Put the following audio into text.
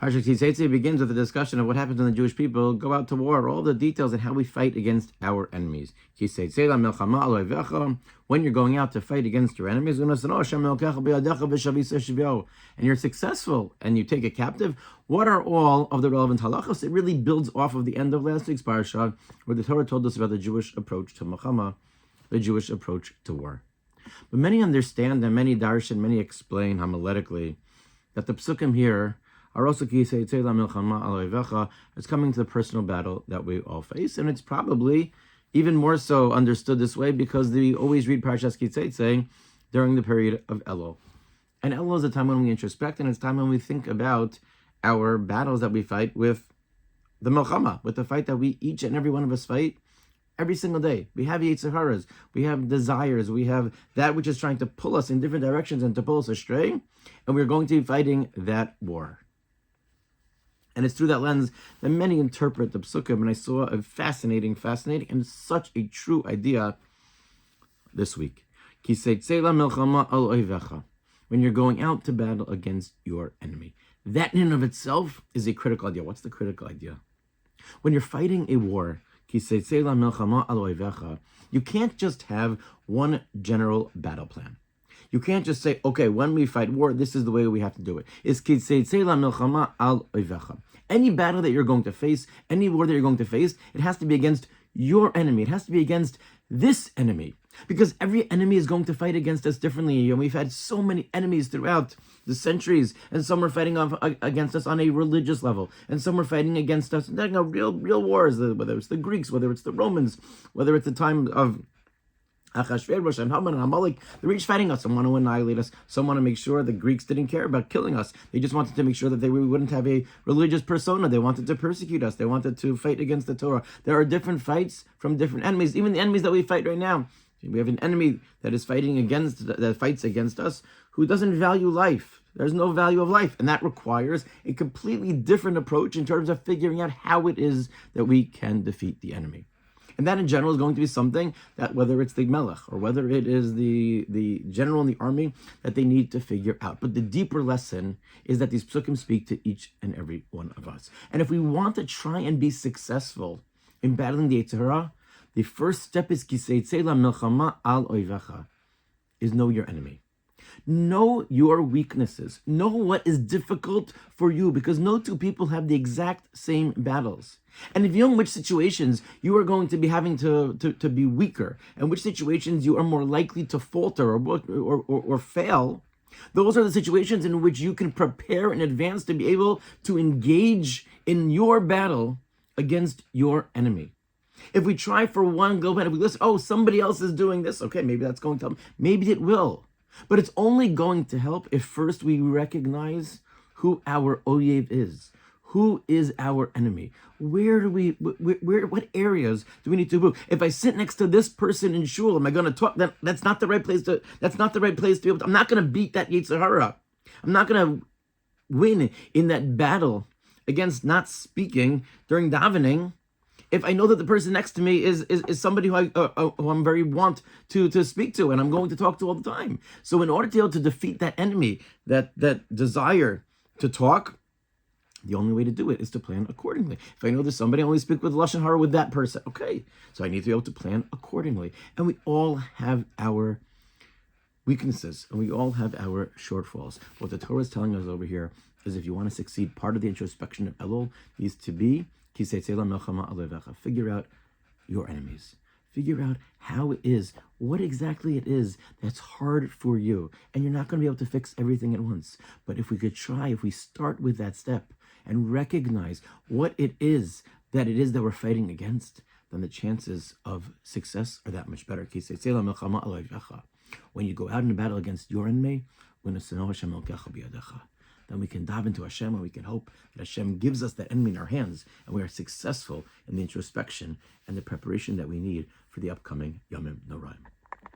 Parshas Seitzei begins with a discussion of what happens when the Jewish people go out to war, all the details and how we fight against our enemies. When you're going out to fight against your enemies, and you're successful and you take a captive, what are all of the relevant halachos? It really builds off of the end of last week's parsha, where the Torah told us about the Jewish approach to Milchama, the Jewish approach to war. But many understand and many darshan, many explain homiletically that the psukim here are also it's coming to the personal battle that we all face, and it's probably even more so understood this way because we always read Parshas Seitzei during the period of Elul. And Elul is a time when we introspect, and it's time when we think about our battles that we fight with the Milchama, with the fight that we, each and every one of us, fight every single day. We have Yetzer Haras, we have desires, we have that which is trying to pull us in different directions and to pull us astray, and we're going to be fighting that war. And it's through that lens that many interpret the psukim, and I saw a fascinating, and such a true idea this week. When you're going out to battle against your enemy. That in and of itself is a critical idea. What's the critical idea? When you're fighting a war, you can't just have one general battle plan. You can't just say, okay, when we fight war, this is the way we have to do it. It's any battle that you're going to face, any war that you're going to face, it has to be against your enemy. It has to be against this enemy. Because every enemy is going to fight against us differently. And we've had so many enemies throughout the centuries. And some are fighting against us on a religious level. And some are fighting against us, real wars, whether it's the Greeks, whether it's the Romans, whether it's the time of Achashverosh and Haman and Amalek. They're each fighting us. Some want to annihilate us. Some want to make sure the Greeks didn't care about killing us. They just wanted to make sure that we wouldn't have a religious persona. They wanted to persecute us. They wanted to fight against the Torah. There are different fights from different enemies. Even the enemies that we fight right now. We have an enemy that fights against us, who doesn't value life. There's no value of life. And that requires a completely different approach in terms of figuring out how it is that we can defeat the enemy. And that in general is going to be something that, whether it's the melech or whether it is the general in the army, that they need to figure out. But the deeper lesson is that these psukim speak to each and every one of us. And if we want to try and be successful in battling the Yetzer Hara, the first step is Seitzei milchama al oivecha, is know your enemy. Know your weaknesses. Know what is difficult for you, because no two people have the exact same battles. And if you know in which situations you are going to be having to be weaker, and which situations you are more likely to falter or fail, those are the situations in which you can prepare in advance to be able to engage in your battle against your enemy. If we try for one go ahead, if we listen, oh, somebody else is doing this, okay, maybe that's going to help. Maybe it will. But it's only going to help if first we recognize who our oyev is. Who is our enemy? What areas do we need to improve? If I sit next to this person in shul, am I going to talk? That's not the right place to be able to. I'm not going to beat that Yetzer Hara. I'm not going to win in that battle against not speaking during davening, if I know that the person next to me is somebody who I'm very want to speak to and I'm going to talk to all the time. So in order to be able to defeat that enemy, that desire to talk, the only way to do it is to plan accordingly. If I know there's somebody I only speak with Lashon Hara with that person, okay, so I need to be able to plan accordingly. And we all have our weaknesses and we all have our shortfalls. What the Torah is telling us over here is, if you want to succeed, part of the introspection of Elul needs to be figure out your enemies. Figure out how it is, what exactly it is that's hard for you. And you're not going to be able to fix everything at once. But if we start with that step and recognize what it is that we're fighting against, then the chances of success are that much better. When you go out in a battle against your enemy, then we can dive into Hashem and we can hope that Hashem gives us that enemy in our hands and we are successful in the introspection and the preparation that we need for the upcoming Yomim Noraim.